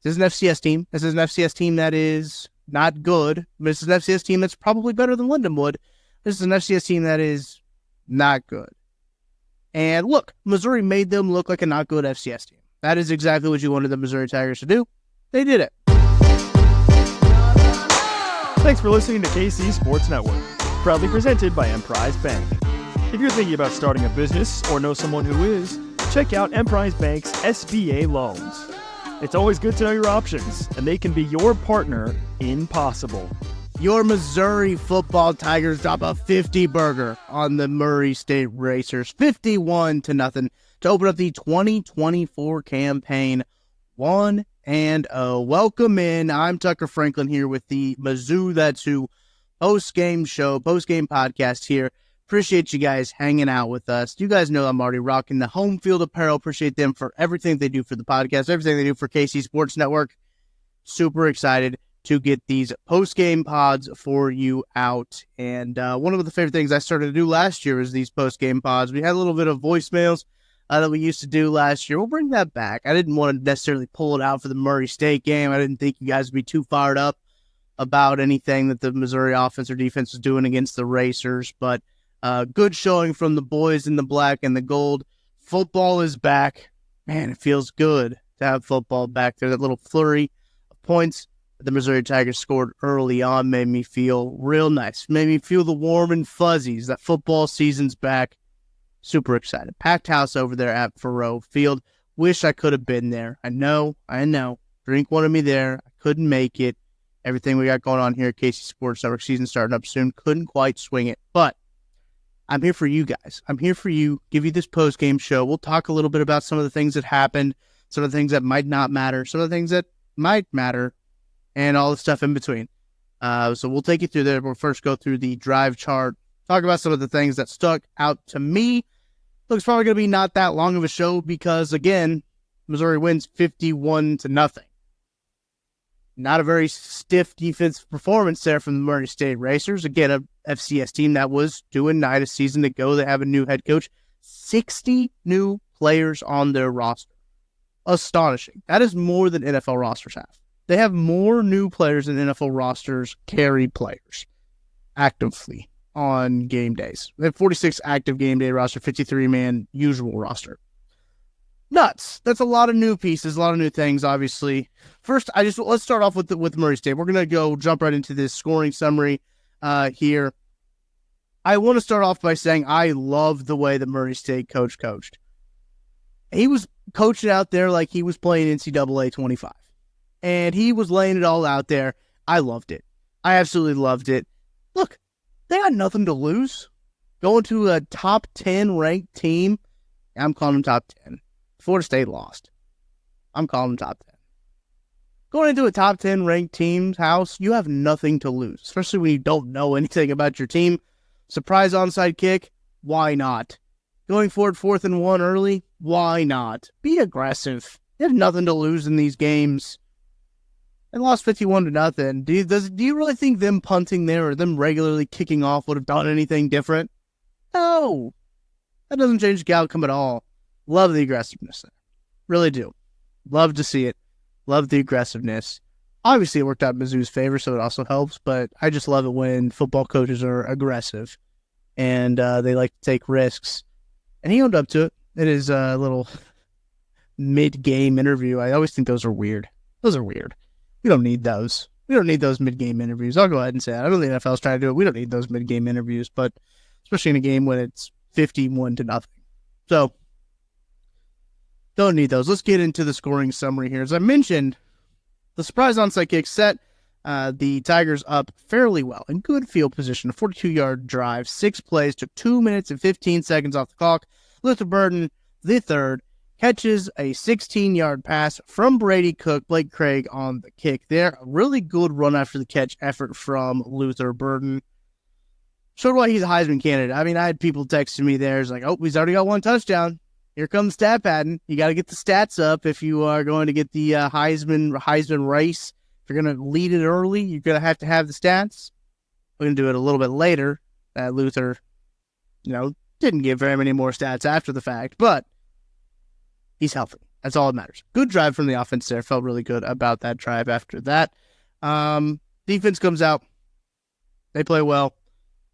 This is an FCS team. This is an FCS team that is not good, but this is an FCS team that's probably better than Lindenwood. This is an FCS team that is not good. And look, Missouri made them look like a not good FCS team. That is exactly what you wanted the Missouri Tigers to do. They did it. Thanks for listening to KC Sports Network, proudly presented by Emprise Bank. If you're thinking about starting a business or know someone who is, check out Emprise Bank's SBA loans. It's always good to know your options, and they can be your partner in possible. Your Missouri football Tigers drop a 50 burger on the Murray State Racers, 51-0, to open up the 2024 campaign 1-0. Welcome in. I'm Tucker Franklin here with the Mizzou That's Who post-game show, post-game podcast here. Appreciate you guys hanging out with us. You guys know I'm already rocking the home field apparel. Appreciate them for everything they do for the podcast, everything they do for KC Sports Network. Super excited to get these post-game pods for you out. And one of the favorite things I started to do last year is these post-game pods. We had a little bit of voicemails that we used to do last year. We'll bring that back. I didn't want to necessarily pull it out for the Murray State game. I didn't think you guys would be too fired up about anything that the Missouri offense or defense was doing against the Racers, but good showing from the boys in the black and the gold. Football is back. Man, it feels good to have football back there. That little flurry of points that the Missouri Tigers scored early on made me feel real nice. Made me feel the warm and fuzzies. That football season's back. Super excited. Packed house over there at Faroe Field. Wish I could have been there. I know. Drink wanted me there. I couldn't make it. Everything we got going on here at KC Sports Network, season starting up soon. Couldn't quite swing it, but I'm here for you guys. I'm here for you, give you this post-game show. We'll talk a little bit about some of the things that happened, some of the things that might not matter, some of the things that might matter, and all the stuff in between. So we'll take you through there. We'll first go through the drive chart, talk about some of the things that stuck out to me. Look, it's probably going to be not that long of a show because, again, Missouri wins 51-0. Not a very stiff defensive performance there from the Murray State Racers. Again, a FCS team that was 2-9 a season ago. They have a new head coach. 60 new players on their roster. Astonishing. That is more than NFL rosters have. They have more new players than NFL rosters carry players actively on game days. They have 46 active game day roster, 53-man usual roster. Nuts. That's a lot of new pieces, a lot of new things, obviously. First, let's start off with Murray State. We're going to jump right into this scoring summary here. I want to start off by saying I love the way the Murray State coached. He was coaching out there like he was playing NCAA 25. And he was laying it all out there. I loved it. I absolutely loved it. Look, they got nothing to lose. Going to a top 10 ranked team. I'm calling them top 10. Florida State lost. I'm calling them top 10. Going into a top 10 ranked team's house, you have nothing to lose, especially when you don't know anything about your team. Surprise onside kick, why not? Going forward 4th and 1 early, why not? Be aggressive. You have nothing to lose in these games. And lost 51-0. Do you really think them punting there or them regularly kicking off would have done anything different? No. That doesn't change the outcome at all. Love the aggressiveness there. Really do. Love to see it. Love the aggressiveness. Obviously, it worked out in Mizzou's favor, so it also helps, but I just love it when football coaches are aggressive and they like to take risks. And he owned up to it in his little mid-game interview. I always think those are weird. Those are weird. We don't need those. We don't need those mid-game interviews. I'll go ahead and say that. I know the NFL's trying to do it. We don't need those mid-game interviews, but especially in a game when it's 51-0. So, don't need those. Let's get into the scoring summary here. As I mentioned, the surprise onside kick set the Tigers up fairly well in good field position. A 42-yard drive, 6 plays, took 2 minutes and 15 seconds off the clock. Luther Burden, the third, catches a 16-yard pass from Brady Cook, Blake Craig on the kick there. A really good run after the catch effort from Luther Burden. Showed why he's a Heisman candidate. I mean, I had people texting me there. It's like, oh, he's already got 1 touchdown. Here comes stat padding. You got to get the stats up if you are going to get the Heisman race. If you're going to lead it early, you're going to have the stats. We're going to do it a little bit later. Luther, didn't give very many more stats after the fact, but he's healthy. That's all that matters. Good drive from the offense there. Felt really good about that drive after that. Defense comes out. They play well.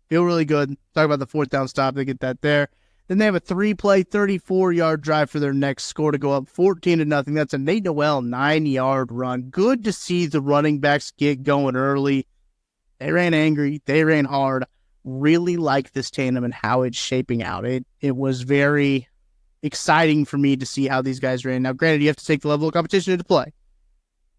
Feel really good. Talk about the fourth down stop. They get that there. Then they have a 3-play, 34-yard drive for their next score to go up 14-0. That's a Nate Noel 9-yard run. Good to see the running backs get going early. They ran angry. They ran hard. Really like this tandem and how it's shaping out. It was very exciting for me to see how these guys ran. Now, granted, you have to take the level of competition into play.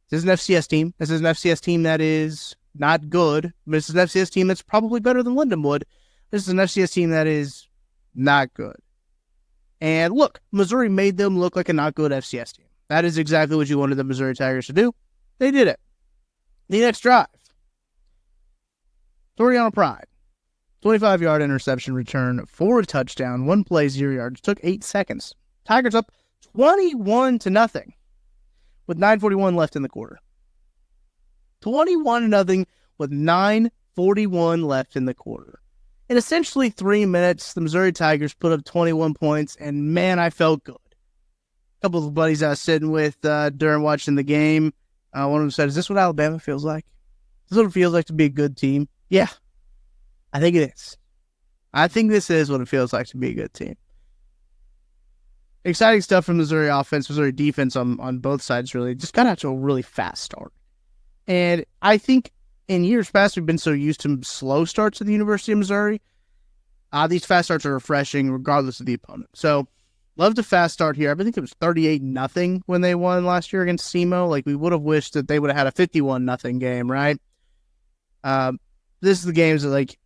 This is an FCS team. This is an FCS team that is not good, but this is an FCS team that's probably better than Lindenwood. This is an FCS team that is not good. And look, Missouri made them look like a not good FCS team. That is exactly what you wanted the Missouri Tigers to do. They did it. The next drive. Toriano Pride. 25-yard interception return for a touchdown. 1 play, 0 yards. Took 8 seconds. Tigers up 21-0 with 9:41 left in the quarter. 21-0 with 9:41 left in the quarter. In essentially 3 minutes, the Missouri Tigers put up 21 points, and man, I felt good. A couple of buddies I was sitting with during watching the game, one of them said, "Is this what Alabama feels like? Is this what it feels like to be a good team?" Yeah, I think it is. I think this is what it feels like to be a good team. Exciting stuff from Missouri offense, Missouri defense on both sides, really. Just got out to a really fast start. And I think in years past, we've been so used to slow starts at the University of Missouri. These fast starts are refreshing regardless of the opponent. So, love the fast start here. I think it was 38-0 when they won last year against SEMO. Like, we would have wished that they would have had a 51-0 game, right? This is the games that, like,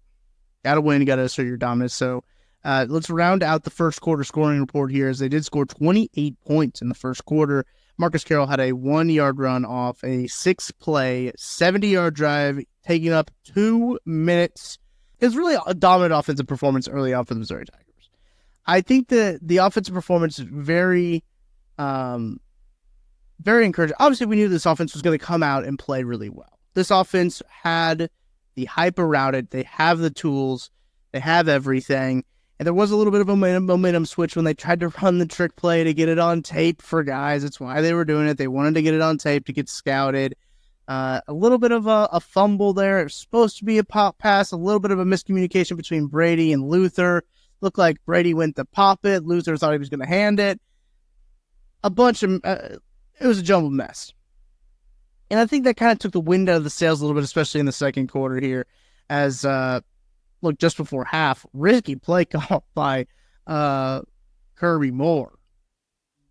gotta win, you gotta assert your dominance. So, let's round out the first quarter scoring report here, as they did score 28 points in the first quarter. Marcus Carroll had a 1-yard run off a 6-play, 70-yard drive, taking up 2 minutes. It was really a dominant offensive performance early on for the Missouri Tigers. I think the offensive performance is very encouraging. Obviously, we knew this offense was going to come out and play really well. This offense had the hype around it. They have the tools. They have everything. And there was a little bit of a momentum switch when they tried to run the trick play to get it on tape for guys. That's why they were doing it. They wanted to get it on tape to get scouted. A little bit of a fumble there. It was supposed to be a pop pass. A little bit of a miscommunication between Brady and Luther. Looked like Brady went to pop it. Luther thought he was going to hand it. A bunch of... it was a jumbled mess. And I think that kind of took the wind out of the sails a little bit, especially in the second quarter here, as... look, just before half, risky play call by Kirby Moore.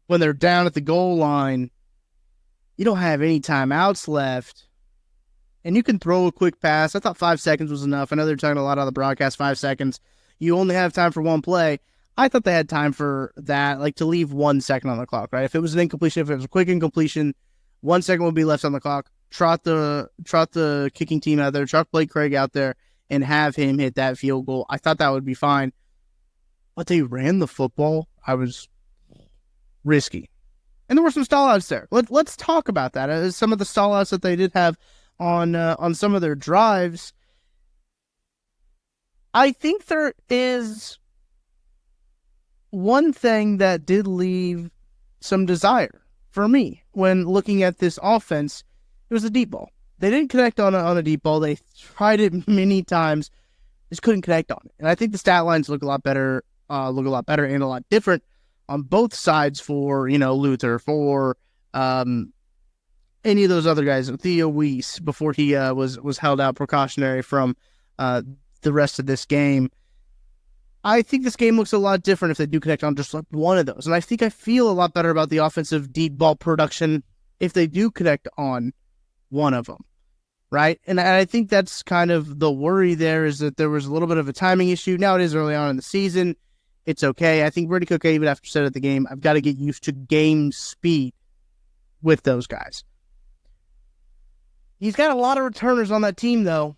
When they're down at the goal line, you don't have any timeouts left, and you can throw a quick pass. I thought 5 seconds was enough. I know they're talking a lot on the broadcast, 5 seconds. You only have time for one play. I thought they had time for that, like to leave 1 second on the clock, right? If it was an incompletion, if it was a quick incompletion, 1 second would be left on the clock. Trot the kicking team out there, trot Blake Craig out there, and have him hit that field goal. I thought that would be fine. But they ran the football. I was risky. And there were some stallouts there. Let's talk about that. Some of the stallouts that they did have on some of their drives. I think there is one thing that did leave some desire for me when looking at this offense. It was the deep ball. They didn't connect on a deep ball. They tried it many times, just couldn't connect on it. And I think the stat lines look a lot better and a lot different on both sides for Luther, for any of those other guys. Theo Weiss, before he was held out precautionary from the rest of this game. I think this game looks a lot different if they do connect on just like one of those. And I feel a lot better about the offensive deep ball production if they do connect on one of them, right? And I think that's kind of the worry there, is that there was a little bit of a timing issue. Now it is early on in the season. It's okay. I think Brady Cook even after said at the game, I've got to get used to game speed with those guys. He's got a lot of returners on that team, though.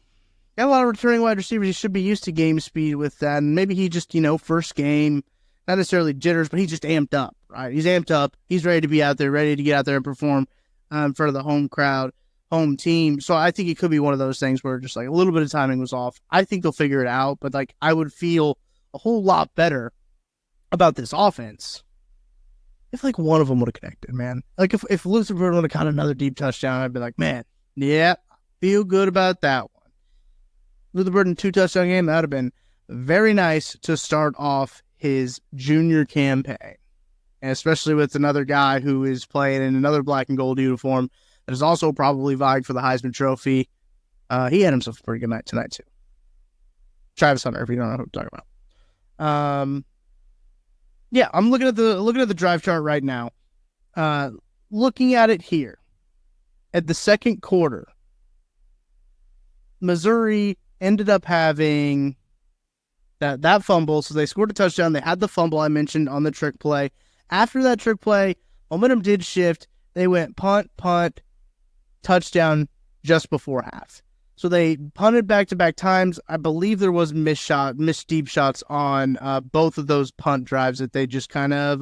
Got a lot of returning wide receivers. He should be used to game speed with that. And maybe he just, first game, not necessarily jitters, but he's just amped up, right? He's amped up. He's ready to be out there, ready to get out there and perform in front of the home crowd, home team. So I think it could be one of those things where just like a little bit of timing was off. I think they'll figure it out, but like I would feel a whole lot better about this offense if like one of them would have connected, man. Like if Luther Burden would have caught another deep touchdown, I'd be like, man, yeah, feel good about that one. Luther Burden 2-touchdown game, that would have been very nice to start off his junior campaign. And especially with another guy who is playing in another black and gold uniform that is also probably vying for the Heisman Trophy. He had himself a pretty good night tonight, too. Travis Hunter, if you don't know who I'm talking about. Yeah, I'm looking at the drive chart right now. Looking at it here, at the second quarter, Missouri ended up having that fumble, so they scored a touchdown. They had the fumble I mentioned on the trick play. After that trick play, momentum did shift. They went punt, touchdown just before half. So they punted back-to-back times. I believe there was missed deep shots on both of those punt drives that they just kind of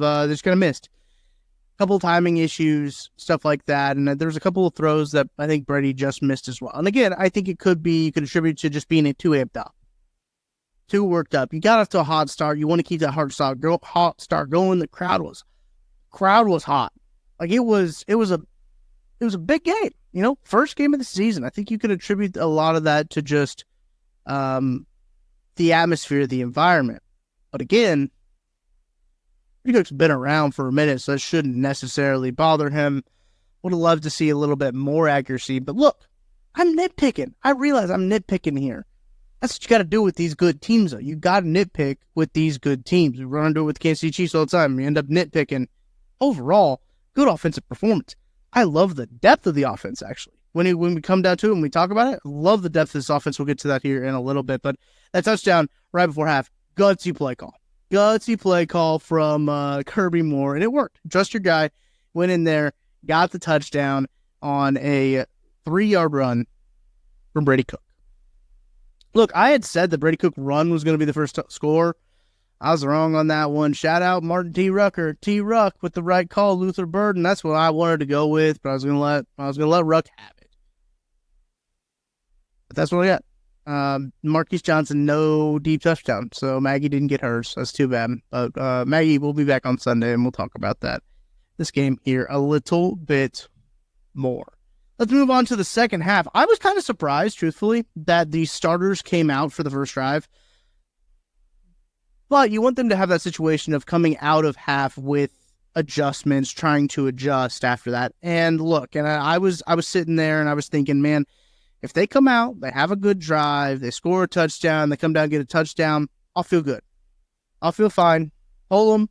missed. A couple timing issues, stuff like that, and there was a couple of throws that I think Brady just missed as well. And again, I think you could attribute to just being too amped up, too worked up. You got off to a hot start. You want to keep that hot start going. The crowd was hot. Like it was a big game. You know, first game of the season. I think you could attribute a lot of that to just the atmosphere, the environment. But again, Cook's been around for a minute, so that shouldn't necessarily bother him. Would have loved to see a little bit more accuracy. But look, I'm nitpicking. I realize I'm nitpicking here. That's what you got to do with these good teams, though. You got to nitpick with these good teams. We run into it with the Kansas City Chiefs all the time. You end up nitpicking. Overall, good offensive performance. I love the depth of the offense, actually. When we come down to it and we talk about it, I love the depth of this offense. We'll get to that here in a little bit. But that touchdown right before half, gutsy play call. Gutsy play call from Kirby Moore, and it worked. Trust your guy. Went in there, got the touchdown on a 3-yard run from Brady Cook. Look, I had said the Brady Cook run was going to be the first score. I was wrong on that one. Shout out Martin T. Rucker. T. Ruck with the right call. Luther Burden. That's what I wanted to go with, but I was gonna let Ruck have it. But that's what I got. Marquise Johnson, no deep touchdown. So Maggie didn't get hers. That's too bad. But Maggie will be back on Sunday and we'll talk about this game here a little bit more. Let's move on to the second half. I was kind of surprised, truthfully, that the starters came out for the first drive. But you want them to have that situation of coming out of half with adjustments, trying to adjust after that. And look, and I was sitting there and I was thinking, man, if they come out, they have a good drive, they score a touchdown, they come down and get a touchdown, I'll feel good. I'll feel fine. Hold them.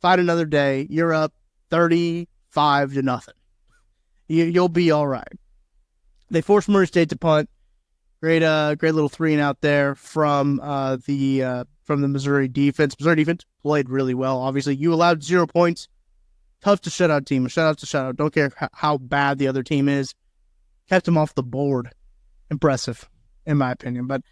Fight another day. You're up 35-0. You'll be all right. They forced Murray State to punt. Great little 3-and-out there from the Missouri defense. Missouri defense played really well. Obviously, you allowed 0 points. Tough to shut out team. Shut out. Don't care how bad the other team is. Kept them off the board. Impressive, in my opinion. But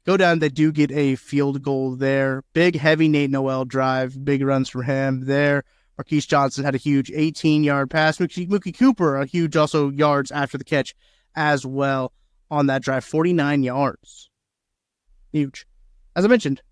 go down. They do get a field goal there. Big, heavy Nate Noel drive. Big runs for him there. Marquise Johnson had a huge 18-yard pass. Mookie Cooper, a huge also yards after the catch as well on that drive. 49 yards. Huge. As I mentioned,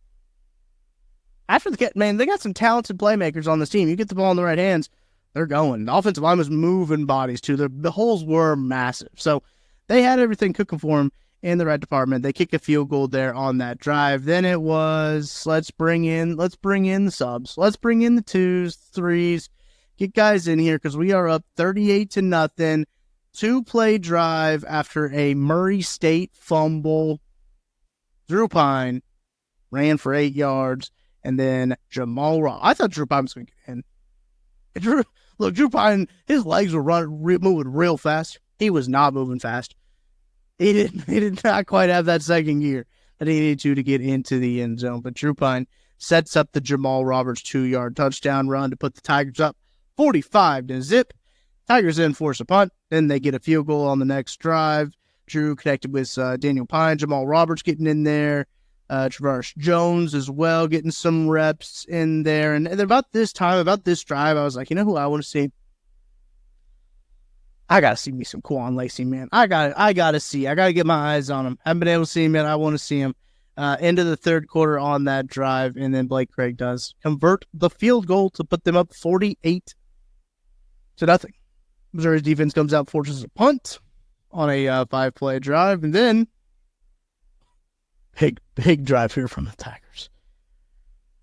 after the catch, man, they got some talented playmakers on this team. You get the ball in the right hands, they're going. The offensive line was moving bodies, too. The holes were massive. So they had everything cooking for them in the right department. They kicked a field goal there on that drive. Then it was, let's bring in the subs. Let's bring in the 2s, 3s. Get guys in here because we are up 38-0. 2-play drive after a Murray State fumble. Drew Pine ran for 8 yards. And then Jamal Ross. I thought Drew Pine was going to get in. Drew Pine, his legs were moving real fast. He was not moving fast. He did not quite have that second gear that he needed to get into the end zone. But Drew Pine sets up the Jamal Roberts 2-yard touchdown run to put the Tigers up 45-0. Tigers then force a punt. Then they get a field goal on the next drive. Drew connected with Daniel Pine. Jamal Roberts getting in there. Travaris Jones as well, getting some reps in there. And then about this drive, I was like, you know who I want to see? I got to see me some Quan Lacey, man. I got to get my eyes on him. Haven't been able to see him yet. I want to see him. Into the third quarter on that drive, and then Blake Craig does convert the field goal to put them up 48-0. Missouri's defense comes out, forces a punt on a 5-play drive, and then big drive here from the Tigers.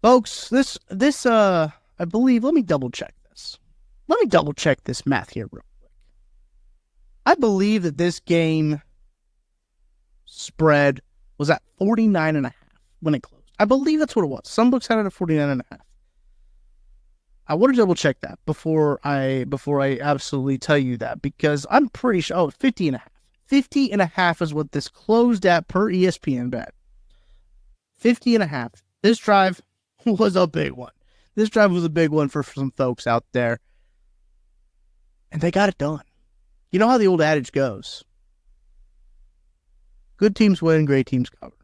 Folks, this I believe, let me double check this. Let me double check this math here real quick. I believe that this game spread was at 49.5 when it closed. I believe that's what it was. Some books had it at 49.5. I want to double check that before I absolutely tell you that, because I'm pretty sure 50.5. 50.5 is what this closed at per ESPN bet. 50.5. This drive was a big one. This drive was a big one for some folks out there. And they got it done. You know how the old adage goes. Good teams win, great teams cover.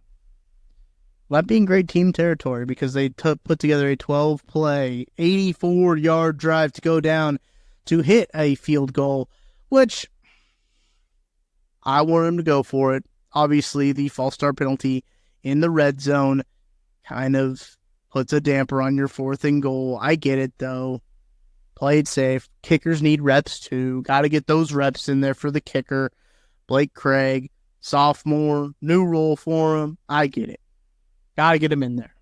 Well, that being great team territory, because they put together a 12-play, 84-yard drive to go down to hit a field goal, which I want them to go for it. Obviously, the false start penalty in the red zone kind of puts a damper on your 4th and goal. I get it, though. Play it safe. Kickers need reps, too. Got to get those reps in there for the kicker. Blake Craig, sophomore, new role for him. I get it. Got to get him in there.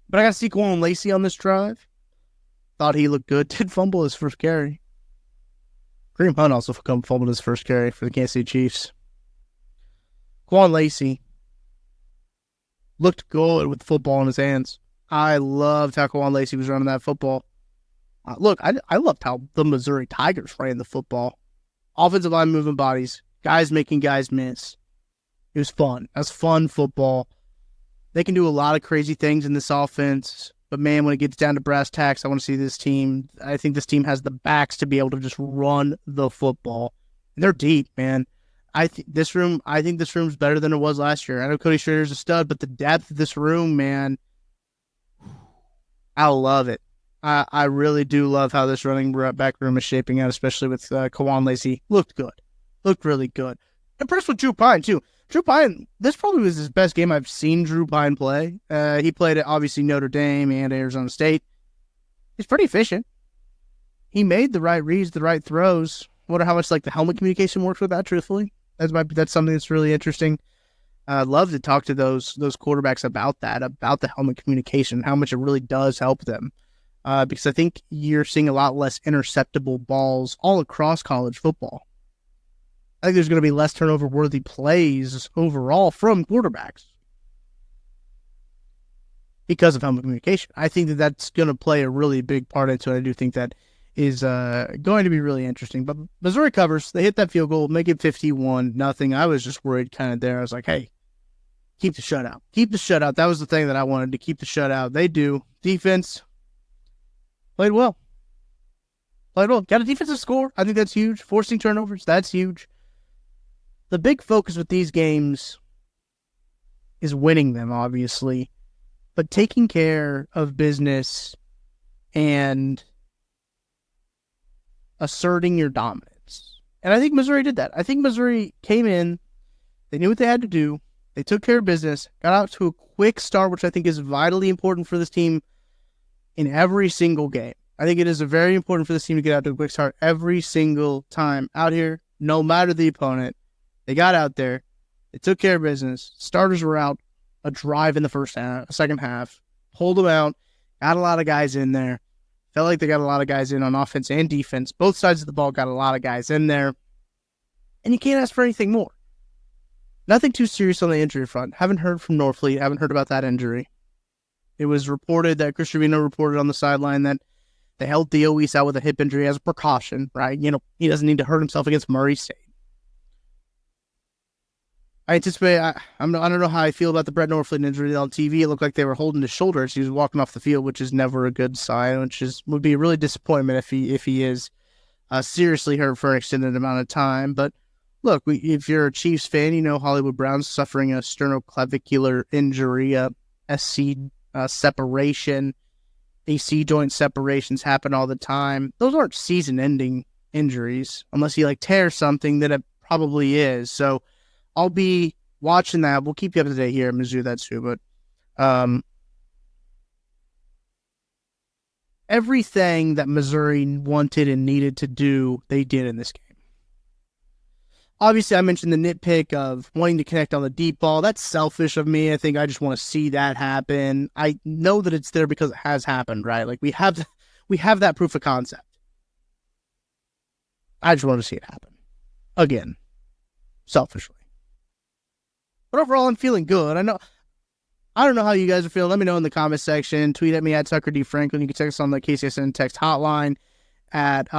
But I got to see Quan Lacey on this drive. Thought he looked good. Did fumble his first carry. Kareem Hunt also fumbled his first carry for the Kansas City Chiefs. Quan Lacey looked good with the football in his hands. I loved how Quan Lacey was running that football. Look, I loved how the Missouri Tigers ran the football. Offensive line moving bodies. Guys making guys miss. It was fun. That's fun football. They can do a lot of crazy things in this offense. But, man, when it gets down to brass tacks, I want to see this team. I think this team has the backs to be able to just run the football. And they're deep, man. I think this room's better than it was last year. I know Cody Schrader's a stud, but the depth of this room, man, I love it. I really do love how this running back room is shaping out, especially with Kawan Lacey. Looked good. Looked really good. Impressed with Drew Pine, too. Drew Pine, this probably was his best game I've seen Drew Pine play. He played at, obviously, Notre Dame and Arizona State. He's pretty efficient. He made the right reads, the right throws. I wonder how much the helmet communication works with that, truthfully. That's something that's really interesting. I'd love to talk to those quarterbacks about that, about the helmet communication, how much it really does help them. Because I think you're seeing a lot less interceptable balls all across college football. I think there's going to be less turnover-worthy plays overall from quarterbacks because of helmet communication. I think that's going to play a really big part into it. I do think that is going to be really interesting. But Missouri covers. They hit that field goal, make it 51-0. I was just worried kind of there. I was like, hey, keep the shutout. Keep the shutout. That was the thing that I wanted, to keep the shutout. They do. Defense played well. Got a defensive score. I think that's huge. Forcing turnovers, that's huge. The big focus with these games is winning them, obviously, but taking care of business and asserting your dominance. And I think Missouri did that. I think Missouri came in, they knew what they had to do, they took care of business, got out to a quick start, which I think is vitally important for this team in every single game. I think it is very important for this team to get out to a quick start every single time out here, no matter the opponent. They got out there. They took care of business. Starters were out a drive in the second half. Pulled them out. Got a lot of guys in there. Felt like they got a lot of guys in on offense and defense. Both sides of the ball got a lot of guys in there. And you can't ask for anything more. Nothing too serious on the injury front. Haven't heard from Norfleet. Haven't heard about that injury. It was reported that Chris Trevino reported on the sideline that they held Theo Weiss out with a hip injury as a precaution, right? He doesn't need to hurt himself against Murray State. I anticipate, I don't know how I feel about the Brett Norfleet injury on TV. It looked like they were holding his shoulder as he was walking off the field, which is never a good sign, would be a really disappointment if he is seriously hurt for an extended amount of time. But look, if you're a Chiefs fan, you know Hollywood Brown's suffering a sternoclavicular injury, SC separation, AC joint separations happen all the time. Those aren't season-ending injuries unless he tears something that it probably is. So I'll be watching that, we'll keep you up to date here at Mizzou, that's too, but everything that Missouri wanted and needed to do, they did in this game. Obviously, I mentioned the nitpick of wanting to connect on the deep ball. That's selfish of me. I think I just want to see that happen. I know that it's there because it has happened, right? Like we have that proof of concept. I just want to see it happen again, selfishly. But overall, I'm feeling good. I don't know how you guys are feeling. Let me know in the comment section. Tweet at me at Tucker D. Franklin. You can text us on the KCSN text hotline at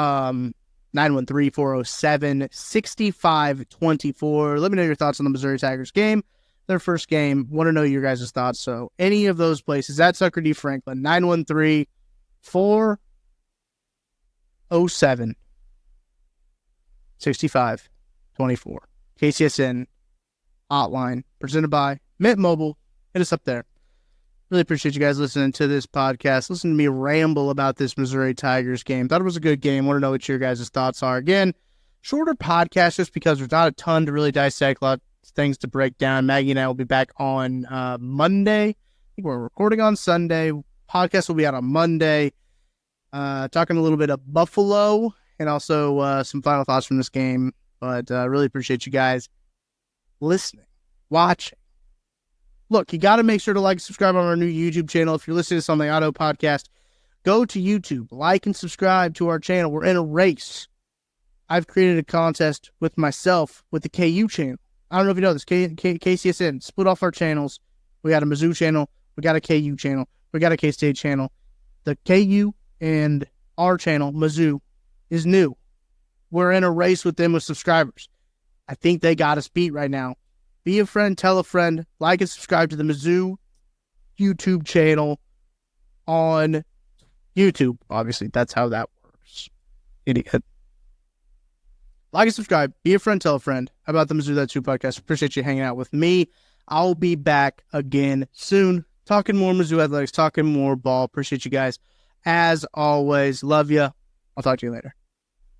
913-407-6524. Let me know your thoughts on the Missouri Tigers game. Their first game. Want to know your guys' thoughts. So any of those places, at Tucker D. Franklin, 913-407-6524. KCSN hotline presented by Mint Mobile. Hit us up there. Really appreciate you guys listening to this podcast. Listen to me ramble about this Missouri Tigers game. Thought it was a good game. Want to know what your guys' thoughts are. Again, shorter podcast just because there's not a ton to really dissect, a lot of things to break down. Maggie and I will be back on Monday. I think we're recording on Sunday. Podcast will be out on Monday. Talking a little bit of Buffalo and also some final thoughts from this game. But really appreciate you guys listening, watching. Look, you got to make sure to like and subscribe on our new YouTube channel. If you're listening to this on the Auto Podcast, go to YouTube, like and subscribe to our channel. We're in a race. I've created a contest with myself with the KU channel. I don't know if you know this. KCSN split off our channels. We got a Mizzou channel. We got a KU channel. We got a K-State channel. The KU and our channel, Mizzou, is new. We're in a race with them with subscribers. I think they got us beat right now. Be a friend, tell a friend, like and subscribe to the Mizzou YouTube channel on YouTube. Obviously, that's how that works. Idiot. Like and subscribe, be a friend, tell a friend about the Mizzou That's True podcast. Appreciate you hanging out with me. I'll be back again soon, talking more Mizzou athletics, talking more ball. Appreciate you guys. As always, love you. I'll talk to you later.